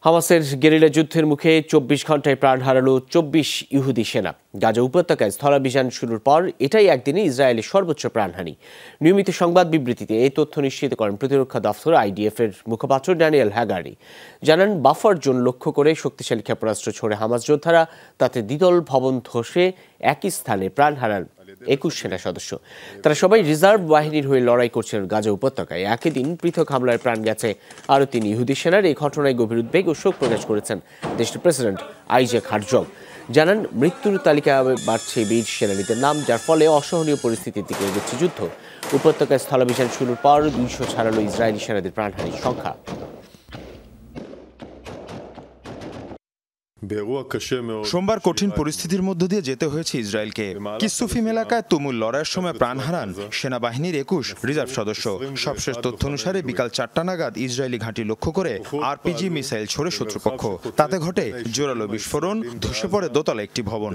হামাসের গেরিলা যুদ্ধের মুখে ২৪ ঘন্টায় প্রাণ হারালো ২৪ ইহুদি সেনা। গাজা উপত্যকায় স্থলাভিযান শুরুর পর এটাই একদিনে ইসরায়েলের সর্বোচ্চ প্রাণহানি। নিয়মিত সংবাদ বিবৃতিতে এই তথ্য নিশ্চিত করেন প্রতিরক্ষা দফতর আইডিএফ এর মুখপাত্র ড্যানিয়েল হ্যাগারি। জানান, বাফার জোন লক্ষ্য করে শক্তিশালী ক্ষেপণাস্ত্র ছোড়ে হামাস যোদ্ধারা, তাতে দ্বিতল ভবন ধসে একই স্থানে প্রাণ হারান ২১ সেনা সদস্য। তারা সবাই রিজার্ভ বাহিনীর হয়ে লড়াই করছেন গাজা উপত্যকায়। একই দিন পৃথক হামলায় প্রাণ গেছে আরও ৩ ইহুদি সেনার। এই ঘটনায় গভীর উদ্বেগ ও শোক প্রকাশ করেছেন দেশটির প্রেসিডেন্ট আইজাক হারজগ। জানান, মৃত্যুর তালিকায় বাড়ছে বীর সেনানীদের নাম, যার ফলে অসহনীয় পরিস্থিতির দিকে এগোচ্ছে যুদ্ধ। উপত্যকায় স্থলাভিযান শুরুর পর ২০০ ছাড়ালো ইসরায়েলি সেনাদের প্রাণহানির সংখ্যা। সোমবার কঠিন পরিস্থিতির মধ্য দিয়ে যেতে হয়েছে ইসরায়েলকে। কিসুফিম এলাকায় তুমুল লড়াইয়ের সময় প্রাণ হারান সেনাবাহিনীর ২১ রিজার্ভ সদস্য। সবশেষ তথ্য অনুসারে বিকাল ৪টা নাগাদ ইসরায়েলি ঘাঁটি লক্ষ্য করে আরপিজি মিসাইল ছোড়ে শত্রুপক্ষ। তাতে ঘটে জোরালো বিস্ফোরণ, ধসে পড়ে দোতলা একটি ভবন।